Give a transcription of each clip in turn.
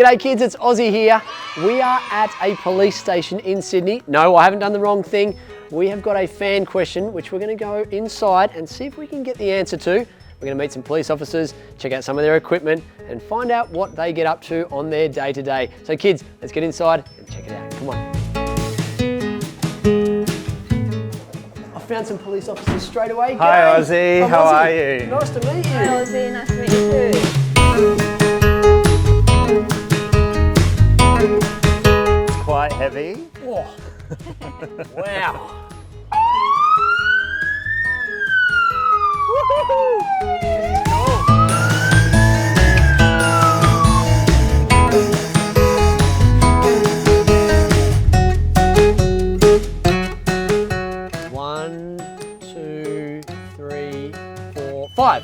G'day kids, it's Ozzy here. We are at a police station in Sydney. No, I haven't done the wrong thing. We have got a fan question which we're going to go inside and see if we can get the answer to. We're going to meet some police officers, check out some of their equipment and find out what they get up to on their day-to-day. So kids, let's get inside and check it out. Come on. I found some police officers straight away. Hi Ozzy, how are you? Nice to meet you. Hi Ozzy, nice to meet you too. It's quite heavy. Whoa. Wow. One, two, three, four, five.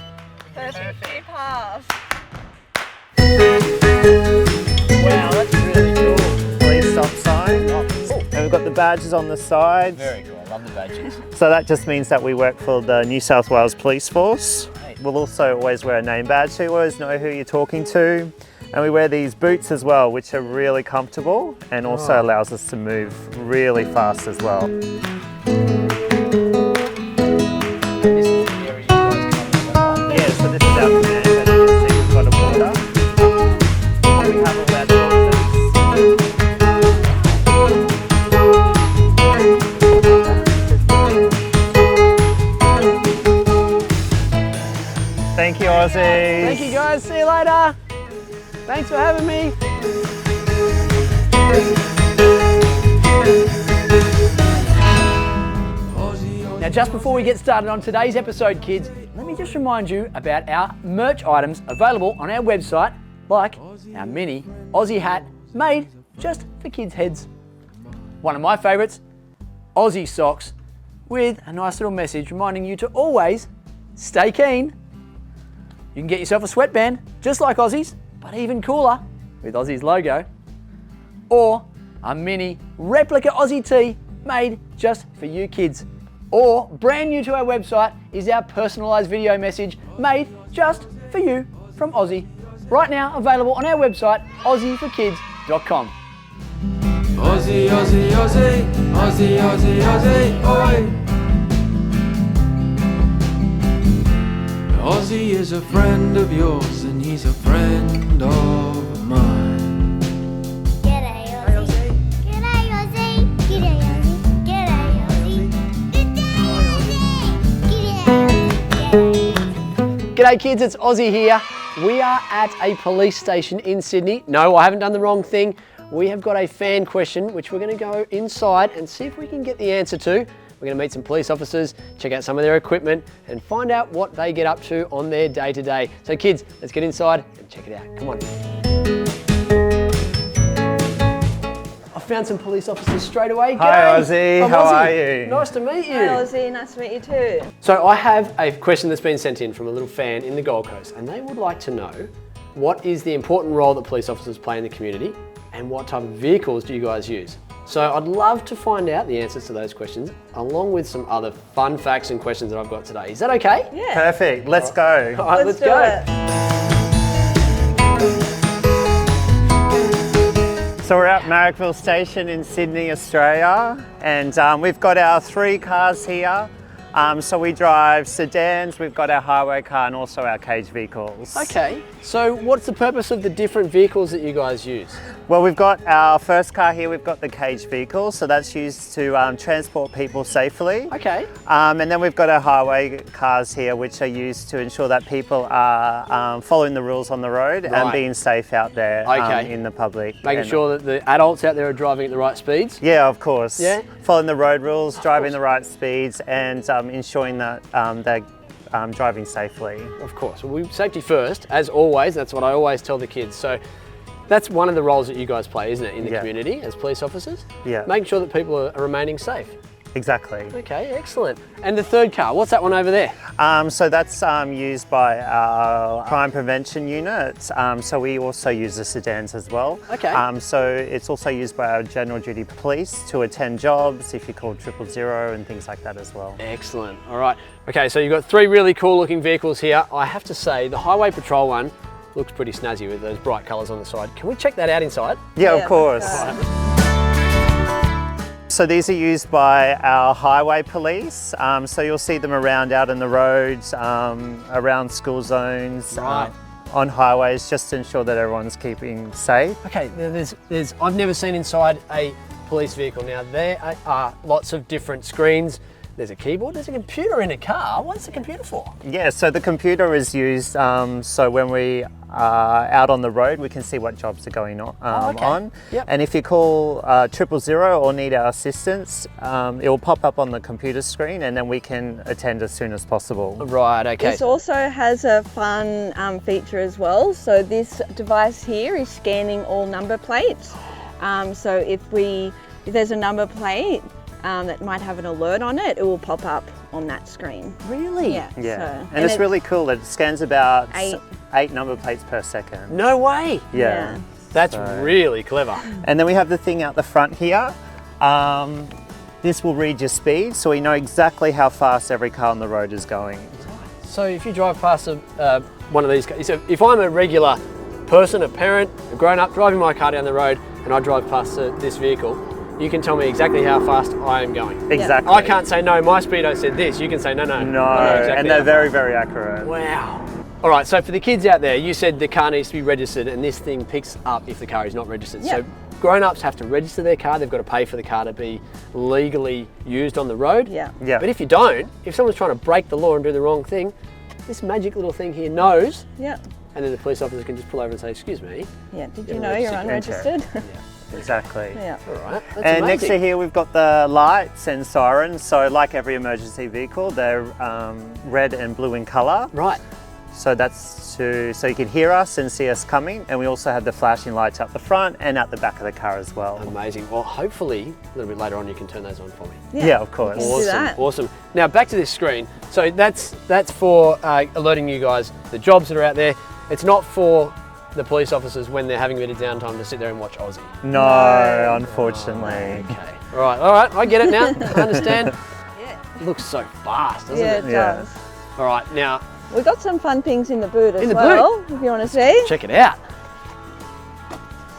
Perfect free pass. Wow, that's really cool. Please stop sign. And we've got the badges on the side. Very cool, I love the badges. So that just means that we work for the New South Wales Police Force. We'll also always wear a name badge so you always know who you're talking to. And we wear these boots as well, which are really comfortable and also allows us to move really fast as well. Yeah, so this is our command, and you can see we've got a border. We have all our doors. Thank you, Ozzy. Thank you guys, see you later. Thanks for having me. Now just before we get started on today's episode, kids, let me just remind you about our merch items available on our website, like our mini Aussie hat made just for kids' heads. One of my favourites, Aussie socks, with a nice little message reminding you to always stay keen. You can get yourself a sweatband, just like Aussie's, but even cooler, with Aussie's logo. Or a mini replica Aussie tee made just for you kids. Or, brand new to our website, is our personalised video message made just for you from Aussie. Right now available on our website, aussieforkids.com. Aussie, Aussie, Aussie, Aussie, Aussie, Aussie, oi! Aussie is a friend of yours and he's a friend of mine. G'day Aussie. G'day Aussie. G'day Aussie. G'day Aussie. G'day Aussie. G'day kids, it's Ozzy here. We are at a police station in Sydney. No, I haven't done the wrong thing. We have got a fan question which we're going to go inside and see if we can get the answer to. We're going to meet some police officers, check out some of their equipment and find out what they get up to on their day-to-day. So kids, let's get inside and check it out. Come on. I found some police officers straight away. Hi G'day. Ozzy, I'm how Ozzy. are you? Nice to meet you. Hi Ozzy, nice to meet you too. So I have a question that's been sent in from a little fan in the Gold Coast and they would like to know what is the important role that police officers play in the community and what type of vehicles do you guys use? So I'd love to find out the answers to those questions along with some other fun facts and questions that I've got today. Is that okay? Yeah. Perfect, let's go. All right, let's do go. it. So we're at Marrickville Station in Sydney, Australia, and we've got our 3 cars here. So we drive sedans, we've got our highway car and also our cage vehicles. Okay, so what's the purpose of the different vehicles that you guys use? Well, we've got our first car here, we've got the cage vehicle, so that's used to transport people safely. Okay. And then we've got our highway cars here, which are used to ensure that people are following the rules on the road Right. and being safe out there Okay. in the public. Making And- sure that the adults out there are driving at the right speeds? Yeah, of course. Yeah? Following the road rules, driving the right speeds, and ensuring that they're driving safely. Of course, well, safety first, as always, that's what I always tell the kids. So that's one of the roles that you guys play, isn't it, in the Yeah. community as police officers? Yeah. Making sure that people are remaining safe. Exactly. Okay, excellent. And the third car, what's that one over there? So that's used by our crime prevention unit. So we also use the sedans as well. Okay. So it's also used by our general duty police to attend jobs if you call 000 and things like that as well. Excellent, all right. Okay, so you've got three really cool looking vehicles here. I have to say, the Highway Patrol one Looks pretty snazzy with those bright colours on the side. Can we check that out inside? Yeah, Yeah, of course. let's go. So these are used by our highway police. So you'll see them around out in the roads, around school zones, Right. on highways, just to ensure that everyone's keeping safe. Okay, I've never seen inside a police vehicle. Now there are lots of different screens. There's a keyboard, there's a computer in a car. What's the computer for? Yeah, so the computer is used so when we are out on the road, we can see what jobs are going on. okay. Yep. And if you call 000 or need our assistance, it will pop up on the computer screen, and then we can attend as soon as possible. Right, okay. This also has a fun feature as well. So this device here is scanning all number plates. So if there's a number plate that might have an alert on it, it will pop up on that screen. Really? Yeah. Yeah, So, and it's really cool. It scans about Eight. 8 number plates per second. No way. Yeah. That's So- really clever. And then we have the thing out the front here. This will read your speed, so we know exactly how fast every car on the road is going. So if you drive past one of these cars, so if I'm a regular person, a parent, a grown-up driving my car down the road and I drive past this vehicle, you can tell me exactly how fast I am going. Exactly. I can't say, no, my speedo said this. You can say, no. No, I know exactly and they're how very, very accurate. Wow. All right, so for the kids out there, you said the car needs to be registered and this thing picks up if the car is not registered. Yeah. So grown-ups have to register their car. They've got to pay for the car to be legally used on the road. Yeah. Yeah. But if you don't, if someone's trying to break the law and do the wrong thing, this magic little thing here knows, Yeah. and then the police officer can just pull over and say, excuse me. Yeah. Did You're you know you're unregistered. unregistered? Exactly. Yeah. All right, that's And next to amazing. here we've got the lights and sirens. So like every emergency vehicle, they're red and blue in colour. Right. So that's so you can hear us and see us coming. And we also have the flashing lights up the front and at the back of the car as well. Amazing. Well, hopefully a little bit later on you can turn those on for me. Yeah, of course. can do Awesome, that. awesome. Now back to this screen. So that's for alerting you guys the jobs that are out there. It's not for the police officers when they're having a bit of downtime to sit there and watch Aussie. No, unfortunately. Okay. All right. I get it now. I understand. It looks so fast, doesn't Yeah, it? it Yeah. does. All right. Now We got some fun things in the boot as In the well, if you want to see. check it out.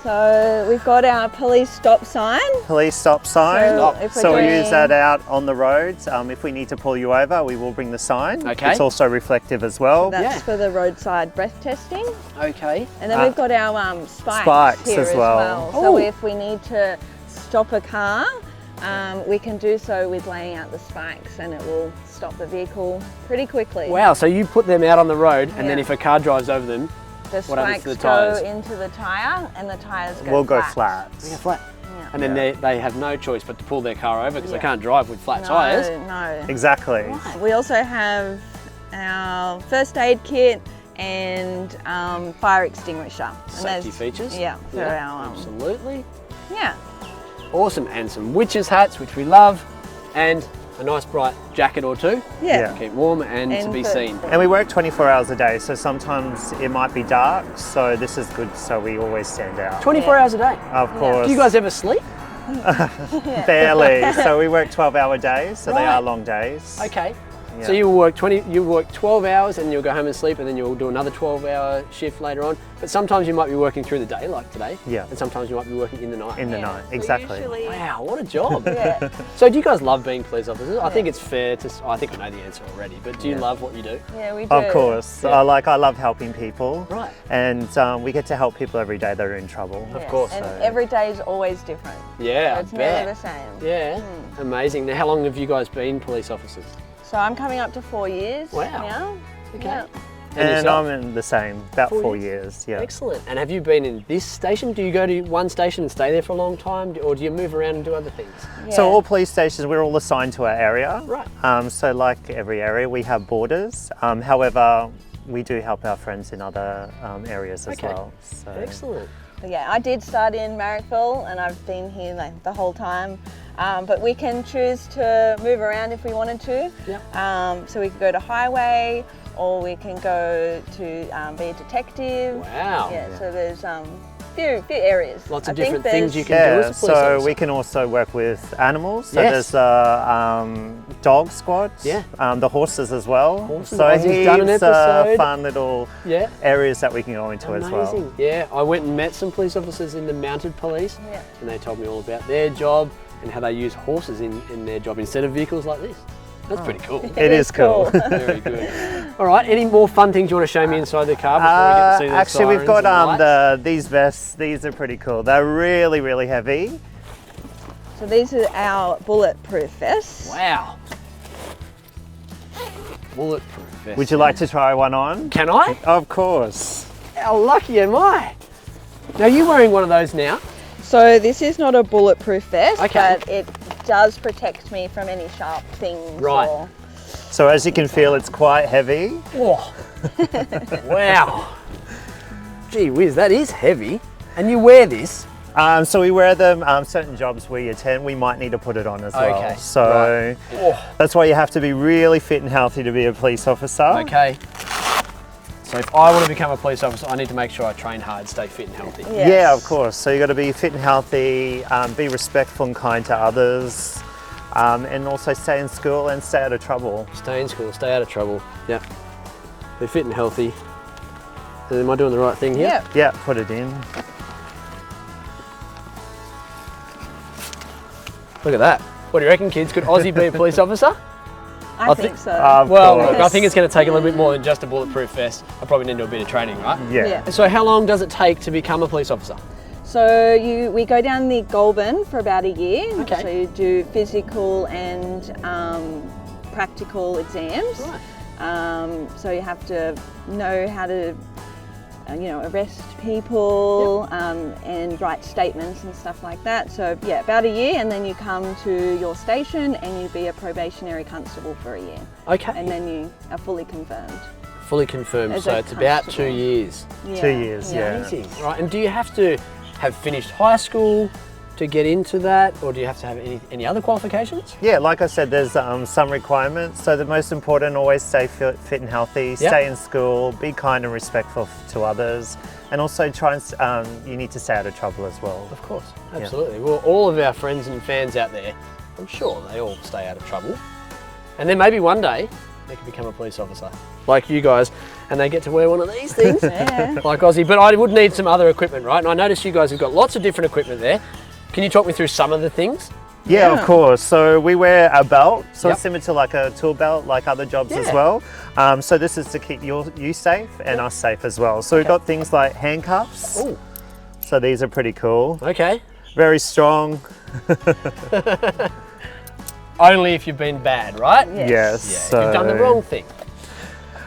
So we've got our police stop sign. Police stop sign. So if we're So we doing- use that out on the roads. If we need to pull you over, we will bring the sign. Okay. It's also reflective as well. That's Yeah. for the roadside breath testing. Okay. And then we've got our spikes, Spikes here as well. Oh. So if we need to stop a car, we can do so with laying out the spikes, and it will stop the vehicle pretty quickly. Wow. So you put them out on the road, and then Yeah. if a car drives over them, The what happens spikes to the go tyres? into the tyre, and the tyres go We'll go flat. flat. they go flat. Yeah. And then they have no choice but to pull their car over because they Yeah. can't drive with flat No, tyres. no. Exactly. We also have our first aid kit and fire extinguisher. And Safety there's- features. Yeah, for our absolutely. yeah. Awesome. And some witches hats, which we love, and a nice bright jacket or two Yeah. Yeah. to keep warm and to And be for- seen. And we work 24 hours a day, so sometimes it might be dark, so this is good, so we always stand out. 24 hours a day. Of course. Do you guys ever sleep? Barely. So we work 12-hour days, so they Right. are long days. Okay. Yeah. So you work 12 hours and you'll go home and sleep, and then you'll do another 12-hour shift later on. But sometimes you might be working through the day, like today. Yeah. And sometimes you might be working in the night. In the Yeah. night, So exactly. usually- Wow, what a job. Yeah. So do you guys love being police officers? I think it's fair to, I think I know the answer already, but do you love what you do? Yeah, we do. Of course. Yeah. I love helping people. Right. And we get to help people every day that are in trouble. Yes, course. And So- every day is always different. Yeah, So I it's never bet. the same. Yeah, amazing. Now, how long have you guys been police officers? So I'm coming up to 4 years Wow. now. Okay. Yeah. And yourself? I'm in the same, about 4 4 years, yeah. Excellent. And have you been in this station? Do you go to one station and stay there for a long time, or do you move around and do other things? So Yeah. all police stations, we're all assigned to our area. Right. So like every area, we have borders. However, we do help our friends in other areas as Okay. well. So. Excellent. Yeah, I did start in Marrickville and I've been here like the whole time. But we can choose to move around if we wanted to. Yeah. So we could go to highway, or we can go to be a detective. Wow. Yeah, so there's few areas. Lots of I think different things you can do Yeah, as a police so officer. we can also work with animals. So Yes. there's dog squads, Yeah. The horses as well. Horses. So Ozzy's done an heaps episode. fun little Yeah. areas that we can go into as well. Amazing. Yeah, I went and met some police officers in the mounted police, Yeah. and they told me all about their job and how they use horses in their job instead of vehicles like this. That's pretty cool. It is cool. Very good. All right, any more fun things you want to show me inside the car before we get to see the Actually, we've got sirens and lights? these vests. These are pretty cool. They're really, really heavy. So these are our bulletproof vests. Wow. Bulletproof vest. Would you like to try one on? Can I? Of course. How lucky am I? Now, you're wearing one of those now. So this is not a bulletproof vest, Okay. but it does protect me from any sharp things. Right. Or, So as you can feel, it's quite heavy. Whoa. Wow. Gee whiz, that is heavy. And you wear this. So we wear them, certain jobs we attend, we might need to put it on as well. Okay, So Oh. that's why you have to be really fit and healthy to be a police officer. Okay. So if I want to become a police officer, I need to make sure I train hard, stay fit and healthy. Yes. Yeah, of course. So you got to be fit and healthy, be respectful and kind to others, and also stay in school and stay out of trouble. Stay in school, stay out of trouble. Yeah. Be fit and healthy. And am I doing the right thing here? Yeah. Yeah, put it in. Look at that. What do you reckon, kids? Could Ozzy be a police officer? I think so. Of Well, course. look, I think it's going to take a little bit more than just a bulletproof vest. I probably need to do a bit of training, right? Yeah. Yeah. So how long does it take to become a police officer? So we go down the Goulburn for about a year. Okay. So you do physical and practical exams. Right. So you have to know how to, arrest people and write statements and stuff like that. So yeah, about a year, and then you come to your station and you be a probationary constable for a year, Okay. and then you are fully confirmed. Fully confirmed. As So a it's about 2 constable. years. Yeah. 2 years, yeah. Amazing. Right. And do you have to have finished high school to get into that, or do you have to have any other qualifications? Yeah, like I said, there's some requirements. So the most important, always stay fit and healthy, stay in school, be kind and respectful to others, and also try and, you need to stay out of trouble as well. Of course, absolutely. Well, all of our friends and fans out there, I'm sure they all stay out of trouble. And then maybe one day they could become a police officer, like you guys, and they get to wear one of these things, Yeah. like Ozzy. But I would need some other equipment, right? And I noticed you guys have got lots of different equipment there. Can you talk me through some of the things? Yeah, of Yeah. course. So we wear a belt, so Yep. it's similar to like a tool belt, like other jobs as Yeah. well. So this is to keep you safe and us safe as well. So we've got things like handcuffs. Oh, So these are pretty cool. okay. Very strong. Only if you've been bad, right? Yes. Yes. Yeah, if you've done the wrong thing.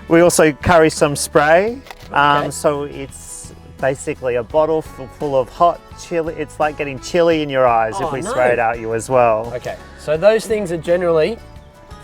We also carry some spray. Okay. So it's basically a bottle full of hot chili. It's like getting chili in your eyes Oh, if we no. spray it at you as well. Okay, so those things are generally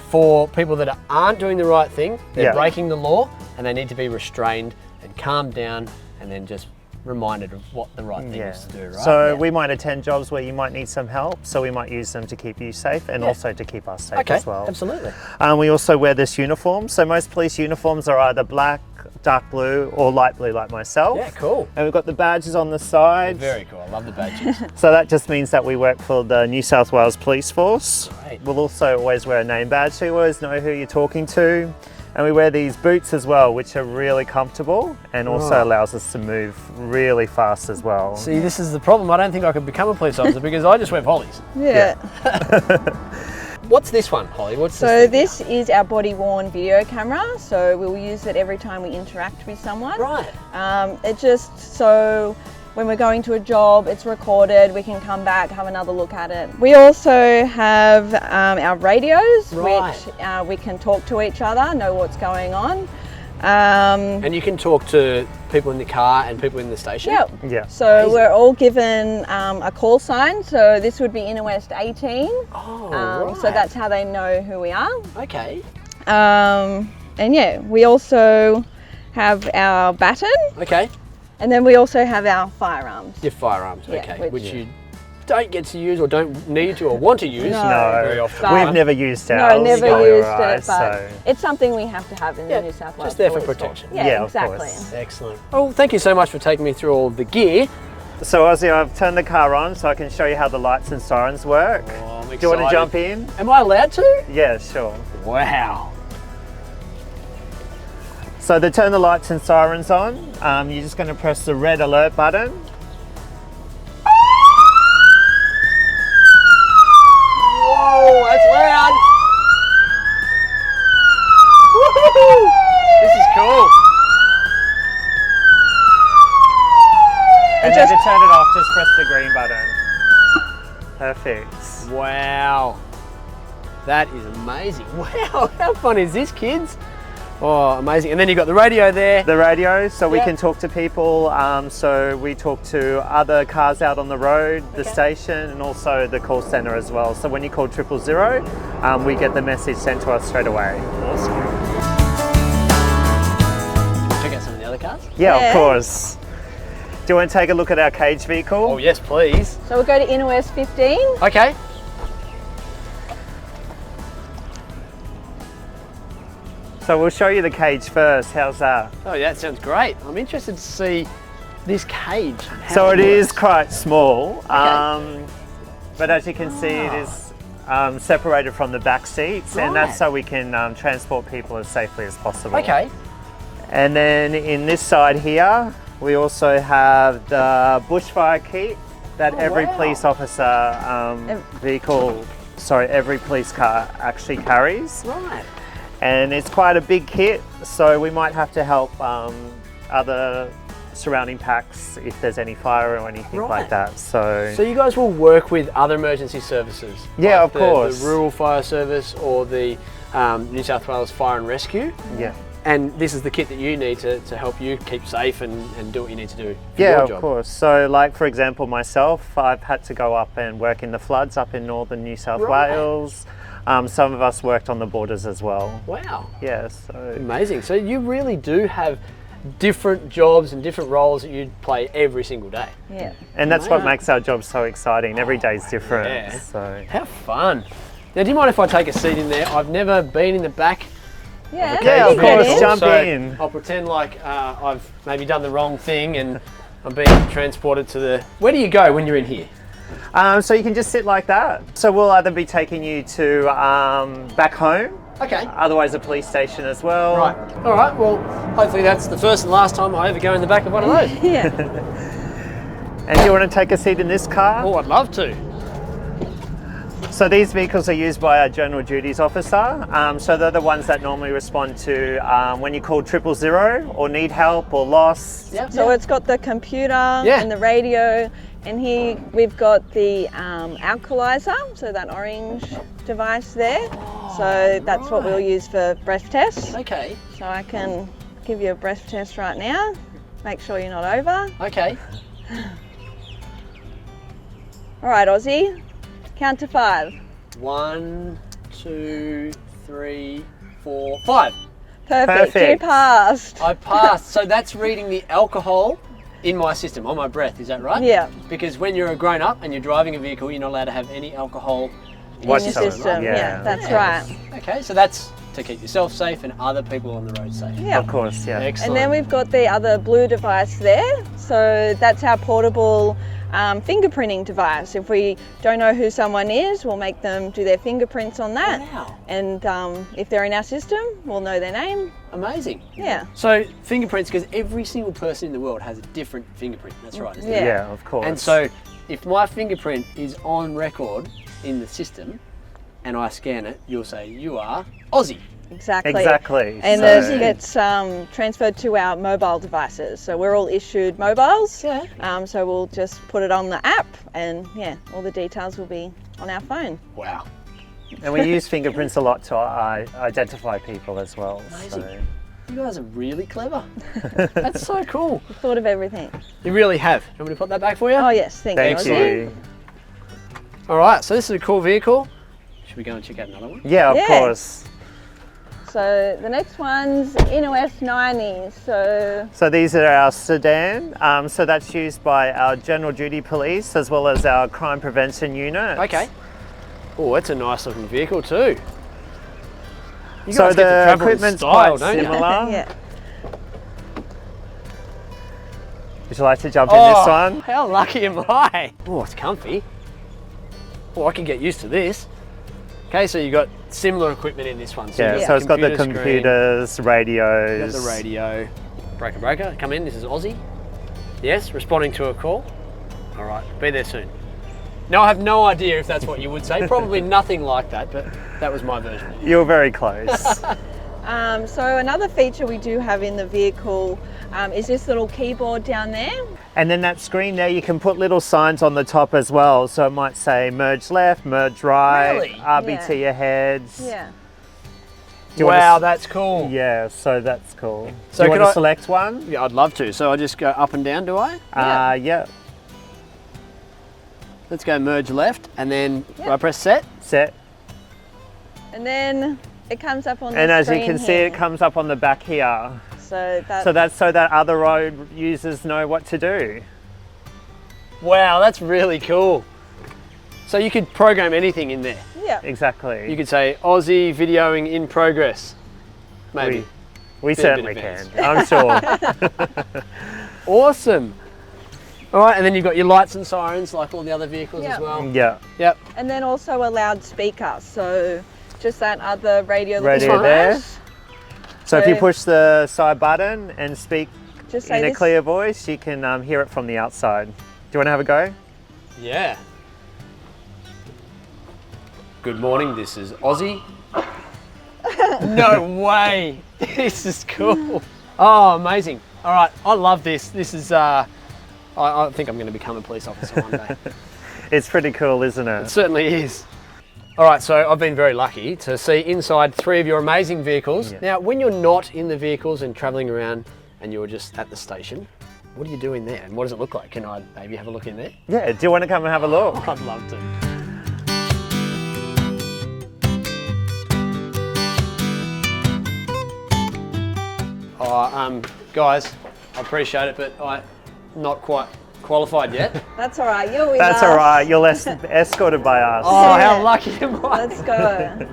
for people that aren't doing the right thing, they're Yeah. breaking the law, and they need to be restrained and calmed down and then just reminded of what the right thing Yeah. is to do, right? So Yeah. we might attend jobs where you might need some help, so we might use them to keep you safe and Yeah. also to keep us safe okay, as well. absolutely. We also wear this uniform. So most police uniforms are either black, dark blue, or light blue like myself. Yeah, cool. And we've got the badges on the side. Very cool, I love the badges. So that just means that we work for the New South Wales Police Force. Great. We'll also always wear a name badge, so you always know who you're talking to. And we wear these boots as well, which are really comfortable and also Oh. allows us to move really fast as well. See, this is the problem. I don't think I could become a police officer because I just wear polys. Yeah. What's this one, Holly? What's So this? this is our body worn video camera. So we'll use it every time we interact with someone. Right. It just so when we're going to a job, it's recorded. We can come back, have another look at it. We also have our radios, Right. which we can talk to each other, know what's going on. And you can talk to people in the car and people in the station? Yeah. Yeah. So Amazing. we're all given a call sign. So this would be Inner West 18. Oh, right. So that's how they know who we are. Okay. And yeah, we also have our baton, Okay. and then we also have our firearms. Your firearms, Yeah, okay. which- Which you don't get to use or don't need to or want to use No. very often. But- We've never used No, ours. never so used you're right, it, but so- it's something we have to have in Yeah, the New South Wales. just there for Police protection. Force. Yeah, Yeah, of exactly. course. Excellent. Well, thank you so much for taking me through all the gear. So Ozzy, I've turned the car on so I can show you how the lights and sirens work. Oh, I'm Do you want to excited. jump in? Am I allowed to? Yeah, sure. Wow. So to turn the lights and sirens on, you're just going to press the red alert button. Whoa, that's loud. Woo-hoo-hoo. This is cool. And then to turn it off, just press the green button. Perfect. Wow. That is amazing. Wow, how fun is this, kids? Oh, amazing. And then you've got the radio there. The radio, so we Yeah. can talk to people. So we talk to other cars out on the road, the Okay. station, and also the call center as well. So when you call 000, we get the message sent to us straight away. Awesome. Check out some of the other cars. Yeah, Yeah. of course. Do you want to take a look at our cage vehicle? Oh, yes, please. So we'll go to InnoS 15. Okay. So we'll show you the cage first. How's that? Oh, yeah, that sounds great. I'm interested to see this cage. and how So it is works. quite small, but as you can see, it is separated from the back seats, and Right. that's so we can transport people as safely as possible. Okay. And then in this side here, we also have the bushfire kit that every wow. police officer every police car actually carries. Right. And it's quite a big kit, so we might have to help other surrounding packs if there's any fire or anything Right. like that. So So you guys will work with other emergency services? Yeah, like of course. The Rural Fire Service or the New South Wales Fire and Rescue? yeah. And this is the kit that you need to help you keep safe and do what you need to do for Yeah, your of job. course. So like for example myself, I've had to go up and work in the floods up in northern New South Right. Wales. Some of us worked on the borders as well. Wow. Yeah, so Amazing. So you really do have different jobs and different roles that you play every single day. Yeah. and that's what Wow. makes our job so exciting. Every day's different. yeah. So How fun. Now, do you mind if I take a seat in there? I've never been in the back. Yeah, Yeah, you of can get course, in. jump So in. I'll pretend like I've maybe done the wrong thing and I'm being transported to the... Where do you go when you're in here? So you can just sit like that. So we'll either be taking you to back home, Okay. otherwise a police station as well. Right. All right. Well, hopefully that's the first and last time I ever go in the back of one of those. Yeah. And do you want to take a seat in this car? Oh, I'd love to. So these vehicles are used by our General Duties Officer. So they're the ones that normally respond to when you call 000 or need help or lost. Yep. So it's got the computer Yeah. and the radio, and here we've got the alkalizer, so that orange device there. So that's what we'll use for breath tests. Okay. So I can give you a breath test right now. Make sure you're not over. Okay. All right, Ozzy, count to 5. 1, 2, 3, 4, 5. Perfect. You Perfect. passed. I passed. So that's reading the alcohol in my system, on my breath. Is that right? Yeah. Because when you're a grown up and you're driving a vehicle, you're not allowed to have any alcohol. In Watch your some, system. yeah. Yeah, that's Yeah. right. Okay. So that's to keep yourself safe and other people on the road safe. Yeah. Of course, yeah. Excellent. And then we've got the other blue device there. So that's our portable fingerprinting device. If we don't know who someone is, we'll make them do their fingerprints on that. Wow. And if they're in our system, we'll know their name. Amazing. Yeah. So fingerprints, because every single person in the world has a different fingerprint. That's right, isn't it? Yeah. Yeah, of course. And so if my fingerprint is on record in the system and I scan it, you'll say, you are Aussie. Exactly. Exactly. And So- it gets transferred to our mobile devices. So we're all issued mobiles. Yeah. So we'll just put it on the app, and yeah, all the details will be on our phone. Wow. And we use fingerprints a lot to identify people as well. Amazing. So. You guys are really clever. That's so cool. We've thought of everything. You really have. You want me to put that back for you? Oh yes, thank Thank you. you. All right, so this is a cool vehicle. Should we go and check out another one? Yeah, of Yeah. course. So the next one's InnoS 90. So These are our sedan. So that's used by our General Duty Police as well as our Crime Prevention Unit. Okay. Oh, that's a nice looking vehicle too. You So guys get to the travel in equipment's style, quite don't you? similar. yeah. Would you like to jump in this one? How lucky am I? Oh, it's comfy. Oh, I can get used to this. Okay, so you got similar equipment in this one. So Yeah, you've so it's got the computer screen, computers, radios. you've got the radio. Breaker, come in. This is Aussie. Yes, responding to a call. All right, be there soon. Now I have no idea if that's what you would say. Probably nothing like that, but that was my version. You're very close. So another feature we do have in the vehicle is this little keyboard down there. And then that screen there, you can put little signs on the top as well. So it might say merge left, merge right, Really? RBT ahead. Yeah. Do you want Wow, to that's cool. Yeah, so that's cool. So do you could want I- to select one? Yeah, I'd love to. So I just go up and down, do I? Yeah. Let's go merge left, and then Yep. do I press set? Set. And then it comes up on the And as you screen can see, here. it comes up on the back here. So that's, So that's so that other road users know what to do. Wow, that's really cool. So you could program anything in there. yeah. Exactly. You could say Aussie videoing in progress. Maybe. We Bit certainly can. advanced. I'm sure. Awesome. All right, and then you've got your lights and sirens like all the other vehicles Yeah. as well. Yeah. Yep. And then also a loudspeaker. So just that other radio. that Radio we there. have. So if you So- push the side button and speak Just say in a this. clear voice, you can hear it from the outside. Do you want to have a go? Yeah. Good morning, this is Aussie. No way. This is cool. Oh, amazing. All right, I love this. This is, I think I'm going to become a police officer one day. It's pretty cool, isn't It it? certainly is. All right, so I've been very lucky to see inside 3 of your amazing vehicles. Yeah. Now, when you're not in the vehicles and traveling around and you're just at the station, what are you doing there and what does it look like? Can I maybe have a look in there? Yeah. Do you want to come and have a look? I'd love to. Oh, guys, I appreciate it, but I'm not quite qualified yet. That's all right. You're with That's us. all right. You're escorted by us. Oh, Yeah. how lucky am I? Let's go.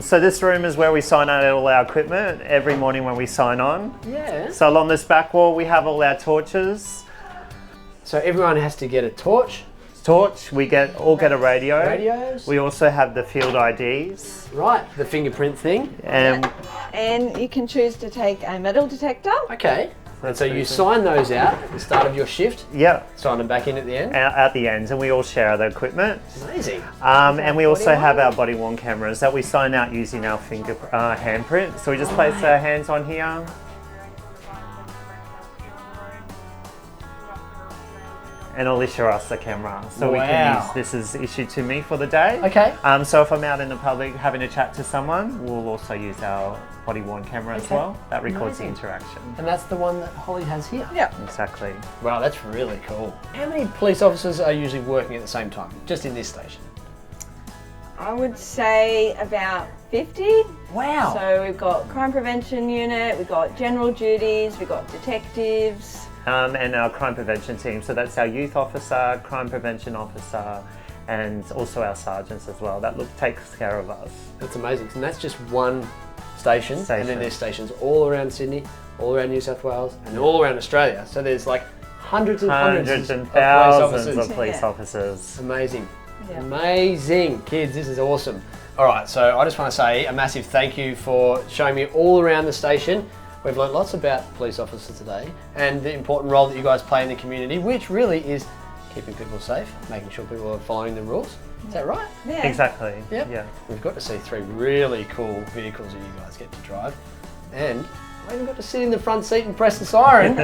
So this room is where we sign out all our equipment every morning when we sign on. Yeah. So along this back wall, we have all our torches. So everyone has to get a torch, Torch, we all get a radio. radios. We also have the field IDs. Right, the fingerprint thing. And And you can choose to take a metal detector. Okay. And so you sign those out at the start of your shift, yeah, sign them back in at the end. at the ends, and we all share the equipment. Amazing. And we also body have our body worn cameras that we sign out using our handprint. So we just place our hands on here. And it'll issue us the camera. So we can Wow. use, this is issued to me for the day. Okay. So if I'm out in the public having a chat to someone, we'll also use our body worn camera as Okay. well. That records the Amazing. interaction. And that's the one that Holly has here. Yeah. Exactly. Wow, that's really cool. How many police officers are usually working at the same time, just in this station? I would say about 50. Wow. So we've got crime prevention unit, we've got general duties, we've got detectives. And our crime prevention team. So that's our youth officer, crime prevention officer, and also our sergeants as well. That takes care of us. That's amazing. And that's just one station, and then there's stations all around Sydney, all around New South Wales, and all around Australia. So there's like hundreds and Hundreds and of police thousands officers. of police Yeah. officers. Amazing. Yeah. Amazing. Kids, this is awesome. All right, so I just want to say a massive thank you for showing me all around the station. We've learned lots about police officers today and the important role that you guys play in the community, which really is keeping people safe, making sure people are following the rules. Is that right? Yeah. Exactly. Yep. Yeah. We've got to see 3 really cool vehicles that you guys get to drive. And I even got to sit in the front seat and press the siren.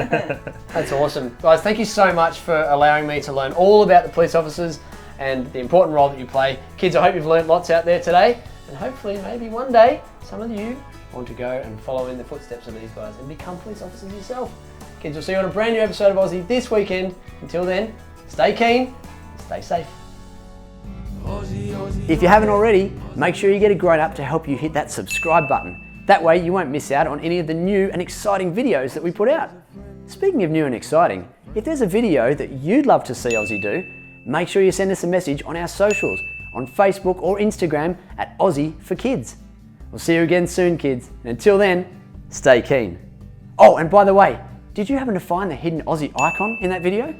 That's awesome. Guys, thank you so much for allowing me to learn all about the police officers and the important role that you play. Kids, I hope you've learned lots out there today. And hopefully, maybe one day, some of you want to go and follow in the footsteps of these guys and become police officers yourself. Kids, we'll see you on a brand new episode of Aussie this weekend. Until then, stay keen, stay safe. If you haven't already, make sure you get a grown up to help you hit that subscribe button. That way you won't miss out on any of the new and exciting videos that we put out. Speaking of new and exciting, if there's a video that you'd love to see Aussie do, make sure you send us a message on our socials, on Facebook or Instagram at Aussie for Kids. We'll see you again soon, kids. And until then, stay keen. Oh, and by the way, did you happen to find the hidden Aussie icon in that video?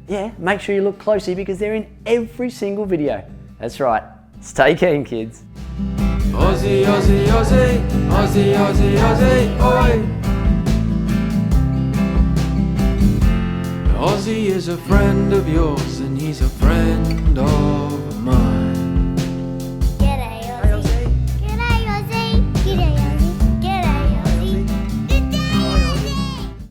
Yeah, make sure you look closely because they're in every single video. That's right. Stay keen, kids. Aussie, Aussie, Aussie, Aussie, Aussie, Aussie, oi! Aussie is a friend of yours and he's a friend of